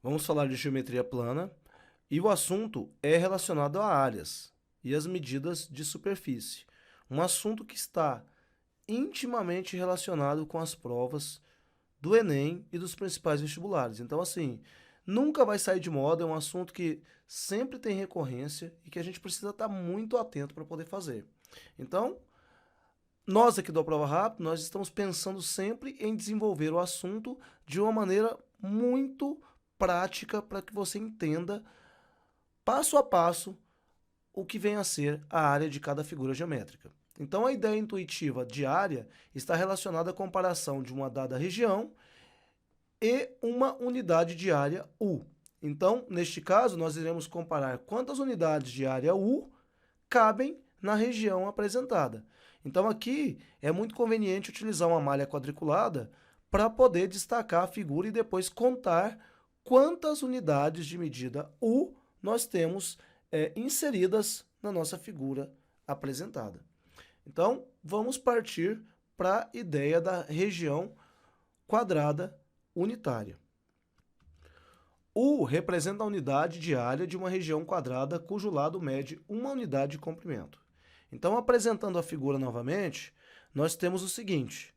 Vamos falar de geometria plana e o assunto é relacionado a áreas e as medidas de superfície. Um assunto que está intimamente relacionado com as provas do Enem e dos principais vestibulares. Então, assim, nunca vai sair de moda, é um assunto que sempre tem recorrência e que a gente precisa estar muito atento para poder fazer. Então, nós aqui do Prova Rápido, nós estamos pensando sempre em desenvolver o assunto de uma maneira muito prática para que você entenda passo a passo o que vem a ser a área de cada figura geométrica. Então, a ideia intuitiva de área está relacionada à comparação de uma dada região e uma unidade de área U. Então, neste caso, nós iremos comparar quantas unidades de área U cabem na região apresentada. Então, aqui é muito conveniente utilizar uma malha quadriculada para poder destacar a figura e depois contar quantas unidades de medida U nós temos inseridas na nossa figura apresentada. Então, vamos partir para a ideia da região quadrada unitária. U representa a unidade de área de uma região quadrada cujo lado mede uma unidade de comprimento. Então, apresentando a figura novamente, nós temos o seguinte,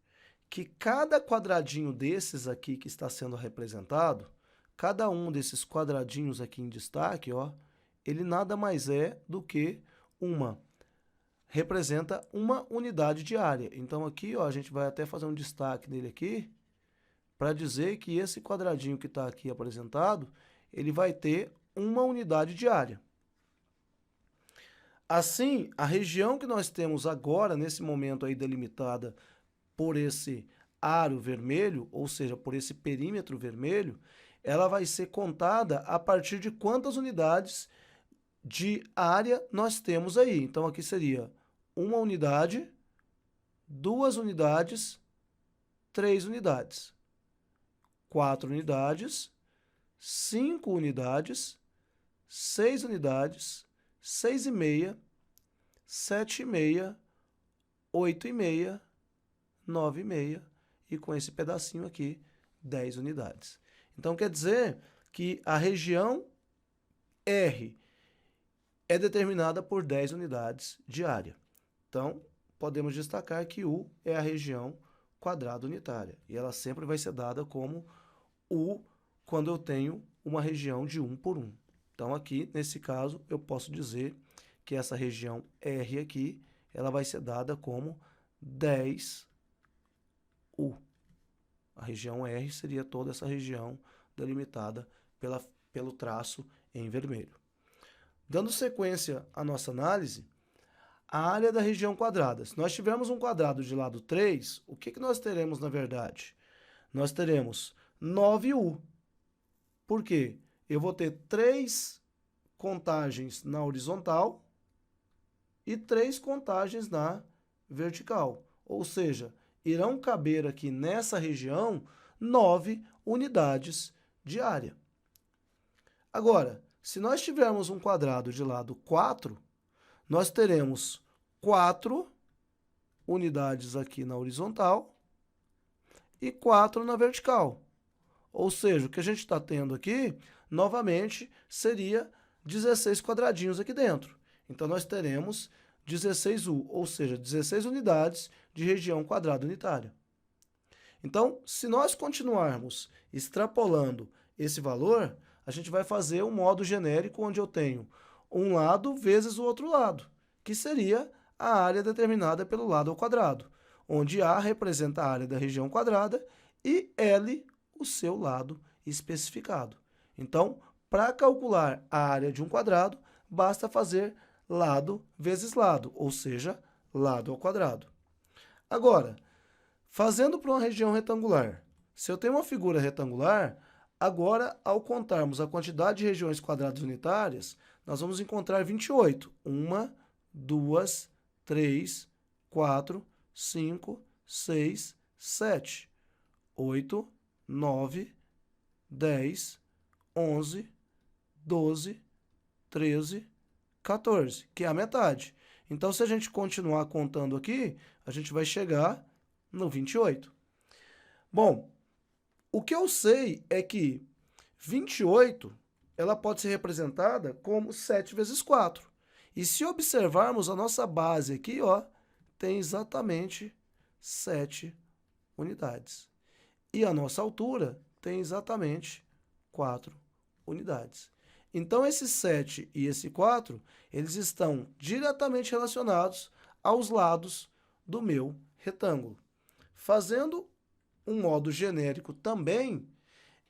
que cada quadradinho desses aqui que está sendo representado, cada um desses quadradinhos aqui em destaque, ó, ele nada mais é do que representa uma unidade de área. Então, aqui, ó, a gente vai até fazer um destaque nele aqui, para dizer que esse quadradinho que está aqui apresentado, ele vai ter uma unidade de área. Assim, a região que nós temos agora, nesse momento aí delimitada por esse aro vermelho, ou seja, por esse perímetro vermelho, ela vai ser contada a partir de quantas unidades de área nós temos aí. Então, aqui seria uma unidade, duas unidades, três unidades. 4 unidades, 5 unidades, 6 unidades, 6,5, 7,5, 8,5, 9,5 e com esse pedacinho aqui, 10 unidades. Então, quer dizer que a região R é determinada por 10 unidades de área. Então, podemos destacar que U é a região quadrada unitária e ela sempre vai ser dada como U quando eu tenho uma região de 1 por 1. Então, aqui, nesse caso, eu posso dizer que essa região R aqui, ela vai ser dada como 10U. A região R seria toda essa região delimitada pelo traço em vermelho. Dando sequência à nossa análise, a área da região quadrada. Se nós tivermos um quadrado de lado 3, o que nós teremos na verdade? Nós teremos 9U. Por quê? Eu vou ter 3 contagens na horizontal e 3 contagens na vertical. Ou seja, irão caber aqui nessa região 9 unidades de área. Agora, se nós tivermos um quadrado de lado 4, nós teremos 4 unidades aqui na horizontal e 4 na vertical. Ou seja, o que a gente está tendo aqui, novamente, seria 16 quadradinhos aqui dentro. Então, nós teremos 16U, ou seja, 16 unidades de região quadrada unitária. Então, se nós continuarmos extrapolando esse valor, a gente vai fazer um modo genérico onde eu tenho um lado vezes o outro lado, que seria a área determinada pelo lado ao quadrado, onde A representa a área da região quadrada e L o seu lado especificado. Então, para calcular a área de um quadrado, basta fazer lado vezes lado, ou seja, lado ao quadrado. Agora, fazendo para uma região retangular, se eu tenho uma figura retangular, agora, ao contarmos a quantidade de regiões quadradas unitárias, nós vamos encontrar 28. 1, 2, 3, 4, 5, 6, 7, 8, 9, 10, 11, 12, 13, 14, que é a metade. Então, se a gente continuar contando aqui, a gente vai chegar no 28. Bom, o que eu sei é que 28, ela pode ser representada como 7 vezes 4. E se observarmos a nossa base aqui, ó, tem exatamente 7 unidades. E a nossa altura tem exatamente 4 unidades. Então, esse 7 e esse 4, eles estão diretamente relacionados aos lados do meu retângulo. Fazendo um modo genérico também,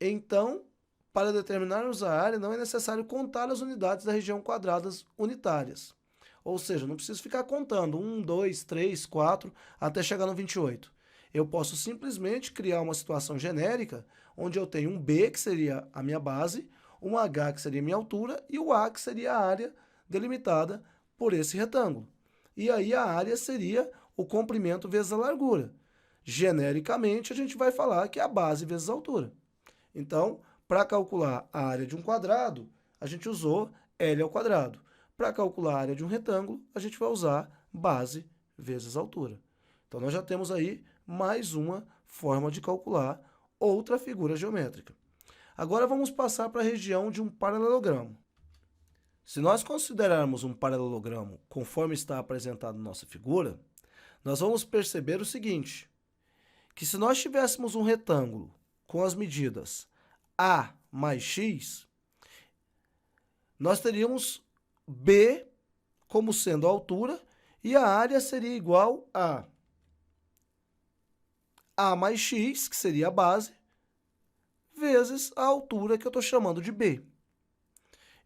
então, para determinarmos a área, não é necessário contar as unidades da região quadradas unitárias. Ou seja, não preciso ficar contando 1, 2, 3, 4, até chegar no 28. Eu posso simplesmente criar uma situação genérica, onde eu tenho um B, que seria a minha base, um H, que seria a minha altura, e o A, que seria a área delimitada por esse retângulo. E aí a área seria o comprimento vezes a largura. Genericamente, a gente vai falar que é a base vezes a altura. Então, para calcular a área de um quadrado, a gente usou L ao quadrado. Para calcular a área de um retângulo, a gente vai usar base vezes altura. Então, nós já temos aí mais uma forma de calcular outra figura geométrica. Agora, vamos passar para a região de um paralelogramo. Se nós considerarmos um paralelogramo conforme está apresentado na nossa figura, nós vamos perceber o seguinte, que se nós tivéssemos um retângulo com as medidas A mais X, nós teríamos B como sendo a altura e a área seria igual a A mais X, que seria a base, vezes a altura que eu estou chamando de B.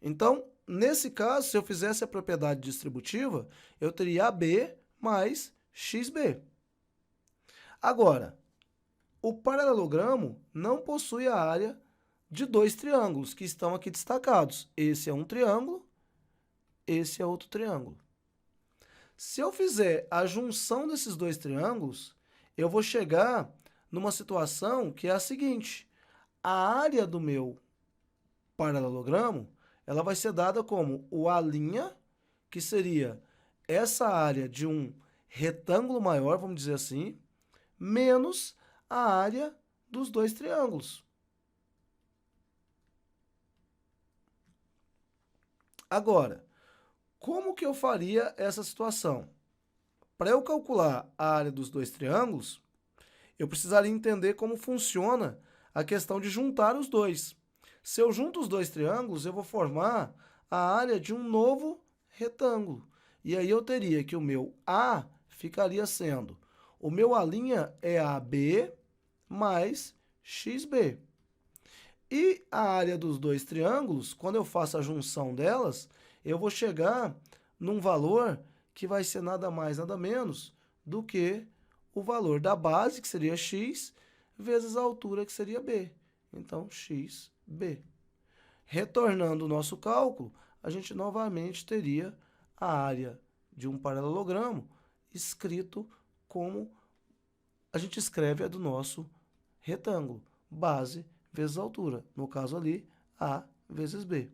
Então, nesse caso, se eu fizesse a propriedade distributiva, eu teria AB mais XB. Agora, o paralelogramo não possui a área de dois triângulos que estão aqui destacados. Esse é um triângulo, esse é outro triângulo. Se eu fizer a junção desses dois triângulos, eu vou chegar numa situação que é a seguinte. A área do meu paralelogramo, ela vai ser dada como o A', que seria essa área de um retângulo maior, vamos dizer assim, menos a área dos dois triângulos. Agora, como que eu faria essa situação? Para eu calcular a área dos dois triângulos, eu precisaria entender como funciona a questão de juntar os dois. Se eu junto os dois triângulos, eu vou formar a área de um novo retângulo. E aí eu teria que o meu A ficaria sendo, o meu A' é AB mais XB. E a área dos dois triângulos, quando eu faço a junção delas, eu vou chegar num valor que vai ser nada mais, nada menos do que o valor da base, que seria x, vezes a altura, que seria b. Então, xb. Retornando o nosso cálculo, a gente novamente teria a área de um paralelogramo escrito como a gente escreve a do nosso retângulo, base vezes altura. No caso ali, A vezes B.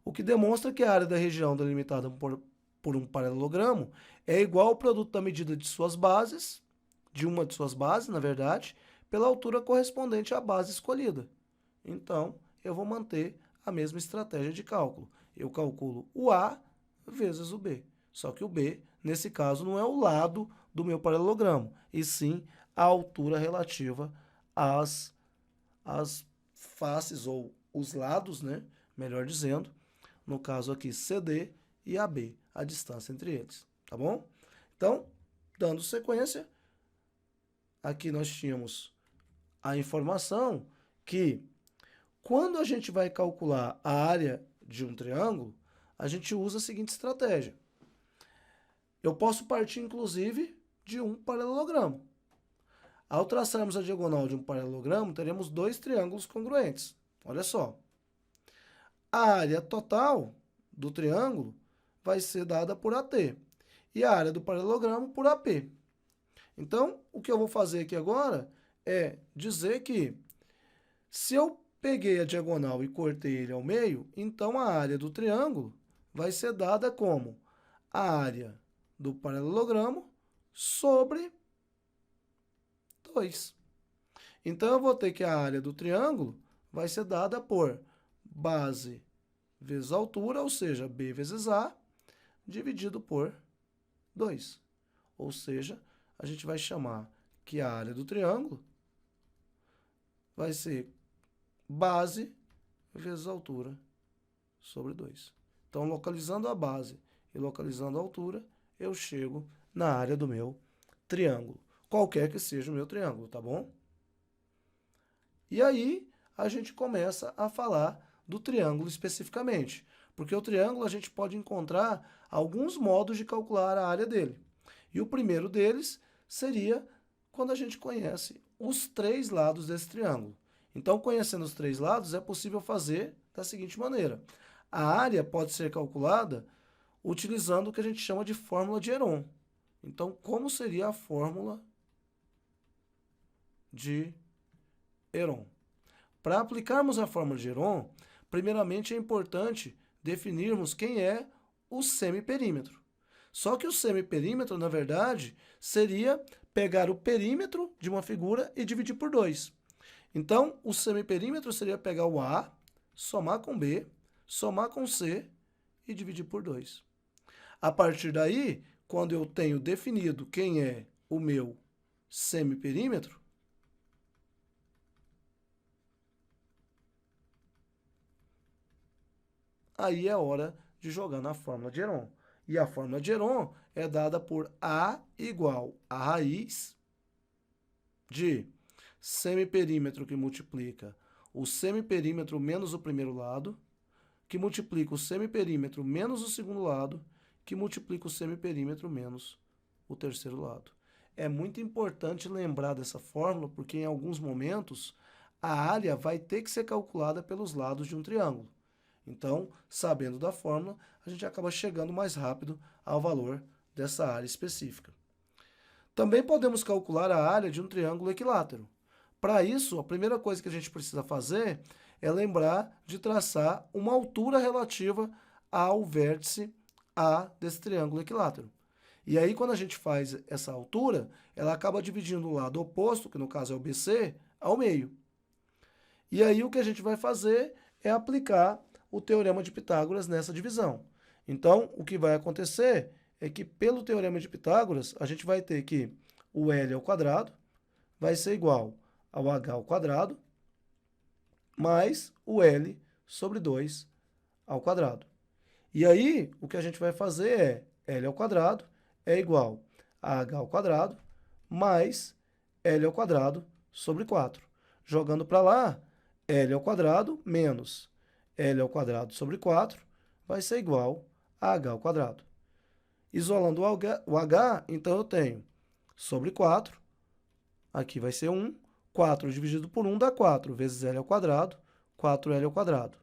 O que demonstra que a área da região delimitada por um paralelogramo é igual ao produto da medida de suas bases, de uma de suas bases, na verdade, pela altura correspondente à base escolhida. Então, eu vou manter a mesma estratégia de cálculo. Eu calculo o A vezes o B. Só que o B, nesse caso, não é o lado do meu paralelogramo, e sim a altura relativa às faces ou os lados, né? Melhor dizendo, no caso aqui CD e AB, a distância entre eles, tá bom? Então, dando sequência, aqui nós tínhamos a informação que quando a gente vai calcular a área de um triângulo, a gente usa a seguinte estratégia. Eu posso partir, inclusive, de um paralelogramo. Ao traçarmos a diagonal de um paralelogramo, teremos dois triângulos congruentes. Olha só. A área total do triângulo vai ser dada por AT. E a área do paralelogramo por AP. Então, o que eu vou fazer aqui agora é dizer que se eu peguei a diagonal e cortei ele ao meio, então a área do triângulo vai ser dada como a área do paralelogramo sobre 2. Então, eu vou ter que a área do triângulo vai ser dada por base vezes altura, ou seja, B vezes A, dividido por 2. Ou seja, a gente vai chamar que a área do triângulo vai ser base vezes altura sobre 2. Então, localizando a base e localizando a altura, eu chego na área do meu triângulo, qualquer que seja o meu triângulo, tá bom? E aí, a gente começa a falar do triângulo especificamente, porque o triângulo a gente pode encontrar alguns modos de calcular a área dele. E o primeiro deles seria quando a gente conhece os 3 lados desse triângulo. Então, conhecendo os 3 lados, é possível fazer da seguinte maneira. A área pode ser calculada utilizando o que a gente chama de fórmula de Heron. Então, como seria a fórmula de Heron? Para aplicarmos a fórmula de Heron, primeiramente é importante definirmos quem é o semiperímetro. Só que o semiperímetro, na verdade, seria pegar o perímetro de uma figura e dividir por 2. Então, o semiperímetro seria pegar o A, somar com B, somar com C e dividir por 2. A partir daí, quando eu tenho definido quem é o meu semiperímetro, aí é hora de jogar na fórmula de Heron. E a fórmula de Heron é dada por A igual a raiz de semiperímetro que multiplica o semiperímetro menos o primeiro lado, que multiplica o semiperímetro menos o segundo lado, que multiplica o semiperímetro menos o terceiro lado. É muito importante lembrar dessa fórmula, porque em alguns momentos a área vai ter que ser calculada pelos lados de um triângulo. Então, sabendo da fórmula, a gente acaba chegando mais rápido ao valor dessa área específica. Também podemos calcular a área de um triângulo equilátero. Para isso, a primeira coisa que a gente precisa fazer é lembrar de traçar uma altura relativa ao vértice A desse triângulo equilátero. E aí, quando a gente faz essa altura, ela acaba dividindo o lado oposto, que no caso é o BC, ao meio. E aí, o que a gente vai fazer é aplicar o teorema de Pitágoras nessa divisão. Então, o que vai acontecer é que, pelo teorema de Pitágoras, a gente vai ter que o L ao quadrado vai ser igual ao H ao quadrado mais o L sobre 2 ao quadrado. E aí, o que a gente vai fazer é L ao quadrado é igual a H ao quadrado mais L ao quadrado sobre 4. Jogando para lá, L ao quadrado menos L ao quadrado sobre 4 vai ser igual a H ao quadrado. Isolando o H, então eu tenho sobre 4, aqui vai ser 1, 4 dividido por 1 dá 4, vezes L ao quadrado, 4L ao quadrado.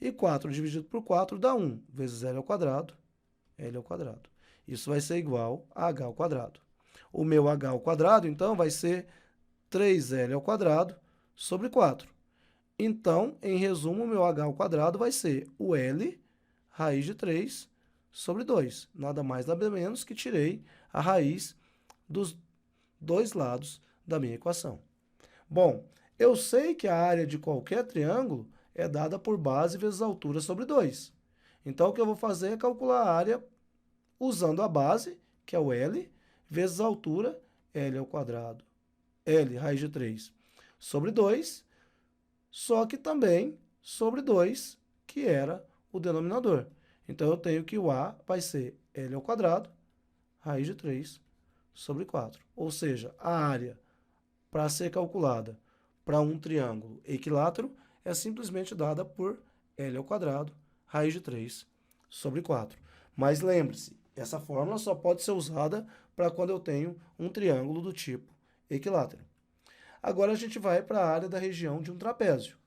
E 4 dividido por 4 dá 1, vezes L ao quadrado, L ao quadrado. Isso vai ser igual a H ao quadrado. O meu H ao quadrado, então, vai ser 3L ao quadrado sobre 4. Então, em resumo, o meu H ao quadrado vai ser o L raiz de 3 sobre 2. Nada mais, nada menos que tirei a raiz dos dois lados da minha equação. Bom, eu sei que a área de qualquer triângulo é dada por base vezes altura sobre 2. Então, o que eu vou fazer é calcular a área usando a base, que é o L, vezes a altura, L ao quadrado, L raiz de 3 sobre 2, só que também sobre 2, que era o denominador. Então, eu tenho que o A vai ser L ao quadrado, raiz de 3 sobre 4. Ou seja, a área para ser calculada para um triângulo equilátero é simplesmente dada por L ao quadrado, raiz de 3 sobre 4. Mas lembre-se, essa fórmula só pode ser usada para quando eu tenho um triângulo do tipo equilátero. Agora a gente vai para a área da região de um trapézio.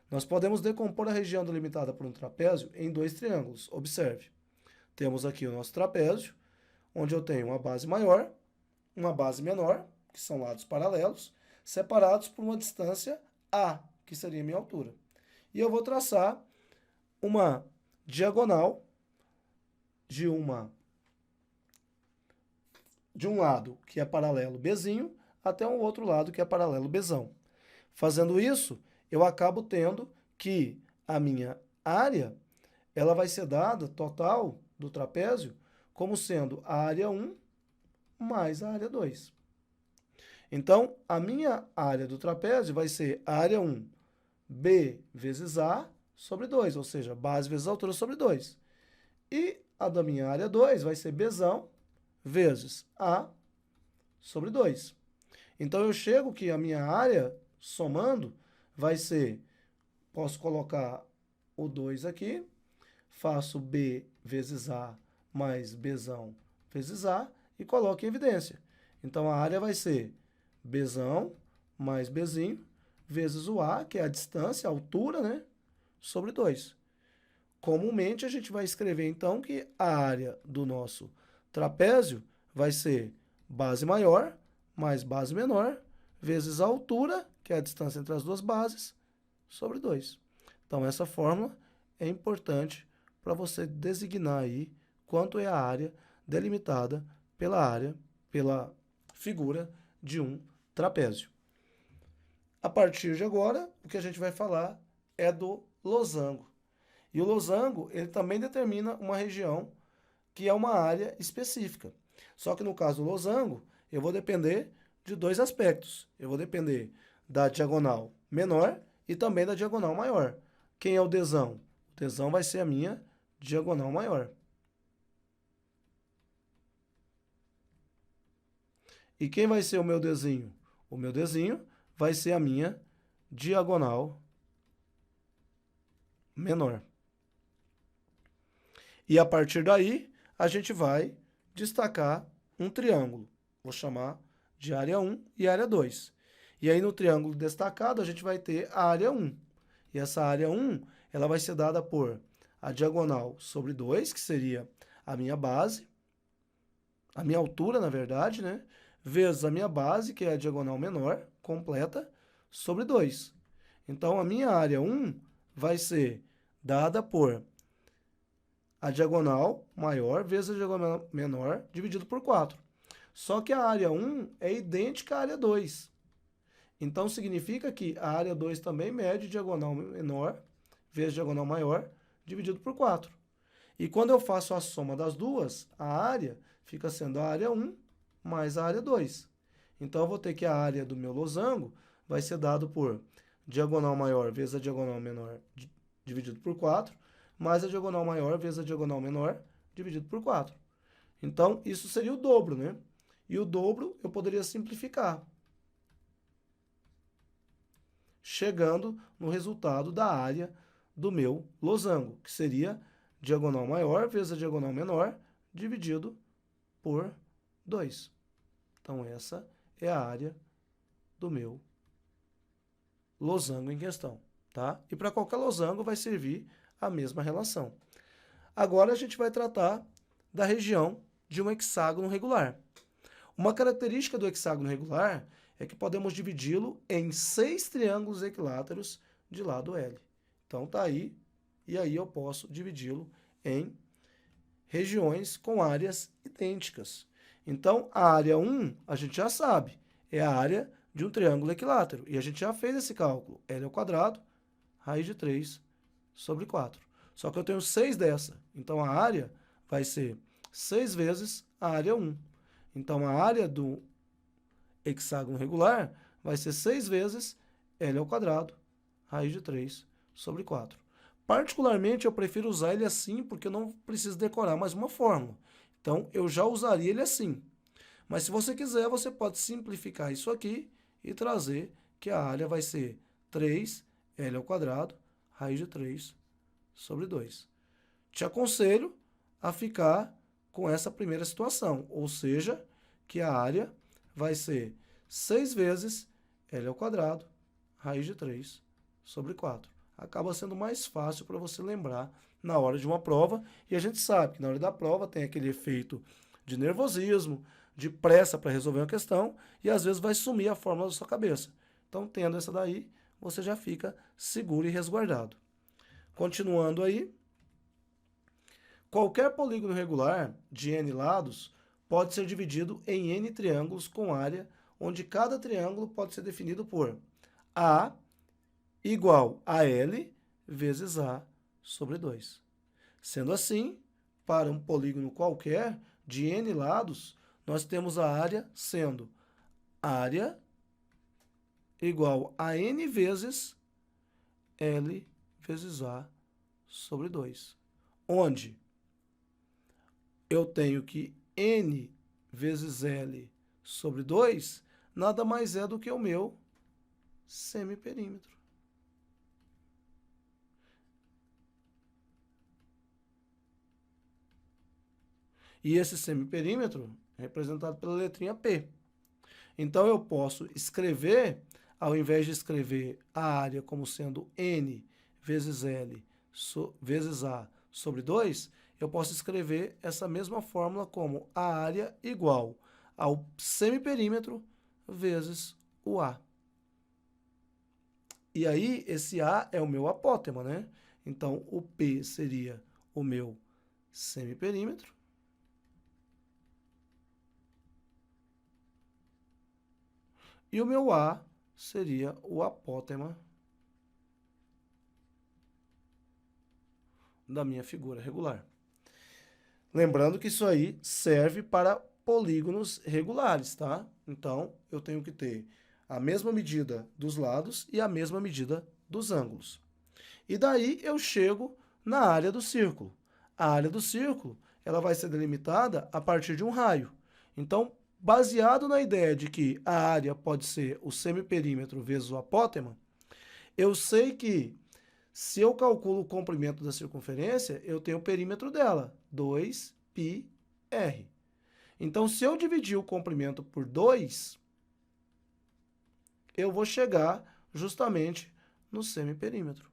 Nós podemos decompor a região delimitada por um trapézio em 2 triângulos. Observe. Temos aqui o nosso trapézio, onde eu tenho uma base maior, uma base menor, que são lados paralelos, separados por uma distância A, que seria a minha altura. E eu vou traçar uma diagonal de um lado que é paralelo Bzinho até um outro lado que é paralelo Bzão. Fazendo isso, eu acabo tendo que a minha área, ela vai ser dada, total do trapézio, como sendo a área 1 mais a área 2. Então, a minha área do trapézio vai ser a área 1, B vezes A sobre 2, ou seja, base vezes altura sobre 2. E a da minha área 2 vai ser Bzão vezes A sobre 2. Então, eu chego que a minha área, somando, vai ser, posso colocar o 2 aqui, faço B vezes A mais Bzão vezes A e coloco em evidência. Então, a área vai ser Bzão mais Bzinho vezes o A, que é a distância, a altura, né, sobre 2. Comumente, a gente vai escrever, então, que a área do nosso trapézio vai ser base maior mais base menor, vezes a altura, que é a distância entre as duas bases, sobre 2. Então, essa fórmula é importante para você designar aí quanto é a área delimitada pela figura de um trapézio. A partir de agora, o que a gente vai falar é do losango. E o losango, ele também determina uma região que é uma área específica. Só que no caso do losango, eu vou depender de dois aspectos. Eu vou depender da diagonal menor e também da diagonal maior. Quem é o Dzão? O Dzão vai ser a minha diagonal maior. E quem vai ser o meu Dzinho? O meu Dzinho vai ser a minha diagonal menor. E a partir daí, a gente vai destacar um triângulo. Vou chamar de área 1 e área 2. E aí, no triângulo destacado, a gente vai ter a área 1. E essa área 1, ela vai ser dada por a diagonal sobre 2, que seria a minha base, a minha altura, na verdade, né? Vezes a minha base, que é a diagonal menor, completa, sobre 2. Então, a minha área 1 vai ser dada por a diagonal maior vezes a diagonal menor, dividido por 4. Só que a área 1 é idêntica à área 2. Então, significa que a área 2 também mede diagonal menor vezes diagonal maior, dividido por 4. E quando eu faço a soma das duas, a área fica sendo a área 1 mais a área 2. Então, eu vou ter que a área do meu losango vai ser dado por diagonal maior vezes a diagonal menor, dividido por 4, mais a diagonal maior vezes a diagonal menor, dividido por 4. Então, isso seria o dobro, né? E o dobro eu poderia simplificar, chegando no resultado da área do meu losango, que seria diagonal maior vezes a diagonal menor, dividido por 2. Então, essa é a área do meu losango em questão, tá? E para qualquer losango vai servir a mesma relação. Agora, a gente vai tratar da região de um hexágono regular. Uma característica do hexágono regular é que podemos dividi-lo em 6 triângulos equiláteros de lado L. Então, tá aí, e aí eu posso dividi-lo em regiões com áreas idênticas. Então, a área 1, a gente já sabe, é a área de um triângulo equilátero. E a gente já fez esse cálculo. L ao quadrado, raiz de 3 sobre 4. Só que eu tenho 6 dessa. Então, a área vai ser 6 vezes a área 1. Então, a área do hexágono regular vai ser 6 vezes L ao quadrado, raiz de 3 sobre 4. Particularmente, eu prefiro usar ele assim, porque eu não preciso decorar mais uma fórmula. Então, eu já usaria ele assim. Mas, se você quiser, você pode simplificar isso aqui e trazer que a área vai ser 3L ao quadrado, raiz de 3 sobre 2. Te aconselho a ficar com essa primeira situação, ou seja, que a área vai ser 6 vezes L ao quadrado, raiz de 3 sobre 4. Acaba sendo mais fácil para você lembrar na hora de uma prova, e a gente sabe que na hora da prova tem aquele efeito de nervosismo, de pressa para resolver uma questão, e às vezes vai sumir a fórmula da sua cabeça. Então, tendo essa daí, você já fica seguro e resguardado. Continuando aí, qualquer polígono regular de n lados pode ser dividido em n triângulos com área, onde cada triângulo pode ser definido por A igual a L vezes A sobre 2. Sendo assim, para um polígono qualquer, de N lados, nós temos a área sendo área igual a N vezes L vezes A sobre 2. Onde eu tenho que N vezes L sobre 2 nada mais é do que o meu semiperímetro. E esse semiperímetro é representado pela letrinha P. Então, eu posso escrever, ao invés de escrever a área como sendo N vezes L vezes A sobre 2, eu posso escrever essa mesma fórmula como a área igual ao semiperímetro vezes o A. E aí, esse A é o meu apótema, né? Então, o P seria o meu semiperímetro. E o meu A seria o apótema da minha figura regular. Lembrando que isso aí serve para polígonos regulares, tá? Então, eu tenho que ter a mesma medida dos lados e a mesma medida dos ângulos. E daí eu chego na área do círculo. A área do círculo, ela vai ser delimitada a partir de um raio. Então, baseado na ideia de que a área pode ser o semiperímetro vezes o apótema, eu sei que se eu calculo o comprimento da circunferência, eu tenho o perímetro dela, 2πr. Então, se eu dividir o comprimento por 2, eu vou chegar justamente no semiperímetro.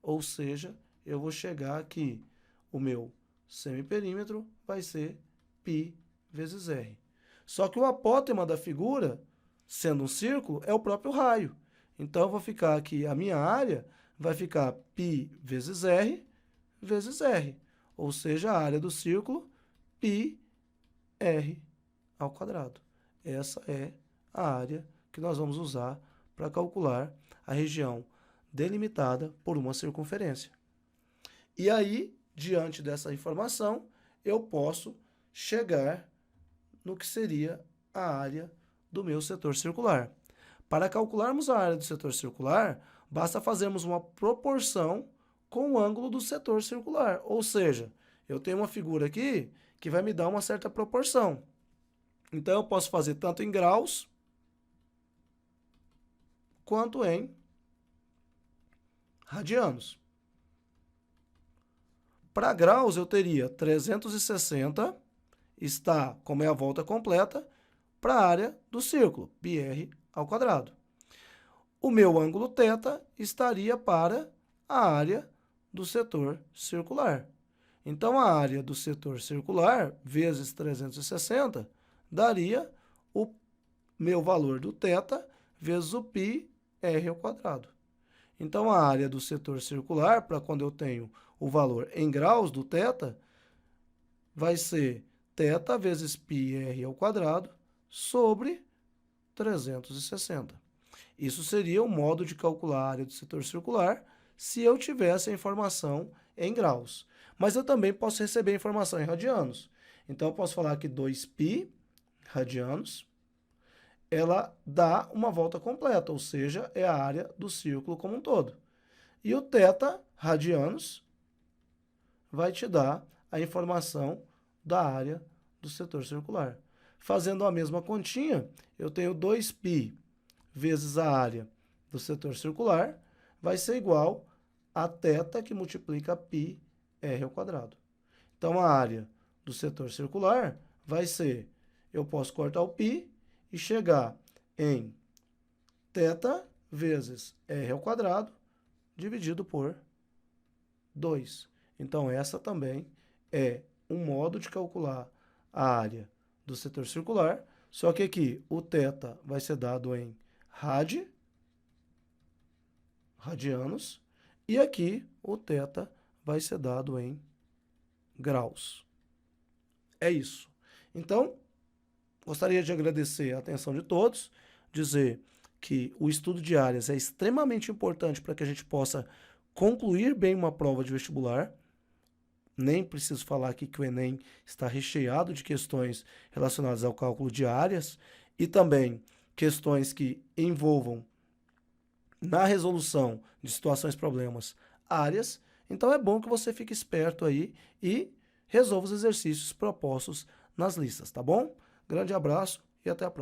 Ou seja, eu vou chegar aqui, o meu semiperímetro vai ser π vezes r. Só que o apótema da figura, sendo um círculo, é o próprio raio. Então, eu vou ficar aqui, a minha área vai ficar π vezes r vezes r. Ou seja, a área do círculo, πr ao quadrado. Essa é a área que nós vamos usar para calcular a região delimitada por uma circunferência. E aí, diante dessa informação, eu posso chegar no que seria a área do meu setor circular. Para calcularmos a área do setor circular, basta fazermos uma proporção com o ângulo do setor circular. Ou seja, eu tenho uma figura aqui que vai me dar uma certa proporção. Então, eu posso fazer tanto em graus quanto em radianos. Para graus, eu teria 360, está, como é a volta completa, para a área do círculo, πr ao quadrado. O meu ângulo θ estaria para a área do setor circular. Então, a área do setor circular, vezes 360, daria o meu valor do θ vezes o πr ao quadrado. Então, a área do setor circular, para quando eu tenho o valor em graus do θ, vai ser θ vezes πr ao quadrado sobre 360. Isso seria o modo de calcular a área do setor circular se eu tivesse a informação em graus. Mas eu também posso receber a informação em radianos. Então, eu posso falar que 2π radianos, ela dá uma volta completa, ou seja, é a área do círculo como um todo. E o θ radianos vai te dar a informação da área do setor circular. Fazendo a mesma continha, eu tenho 2π vezes a área do setor circular, vai ser igual a θ que multiplica πr ao quadrado. Então, a área do setor circular vai ser, eu posso cortar o π e chegar em θ vezes r ao quadrado dividido por 2. Então, essa também é um modo de calcular a área do setor circular, só que aqui o θ vai ser dado em radianos, e aqui o θ vai ser dado em graus. É isso. Então, gostaria de agradecer a atenção de todos, dizer que o estudo de áreas é extremamente importante para que a gente possa concluir bem uma prova de vestibular. Nem preciso falar aqui que o Enem está recheado de questões relacionadas ao cálculo de áreas e também questões que envolvam na resolução de situações, problemas, áreas. Então é bom que você fique esperto aí e resolva os exercícios propostos nas listas, tá bom? Grande abraço e até a próxima.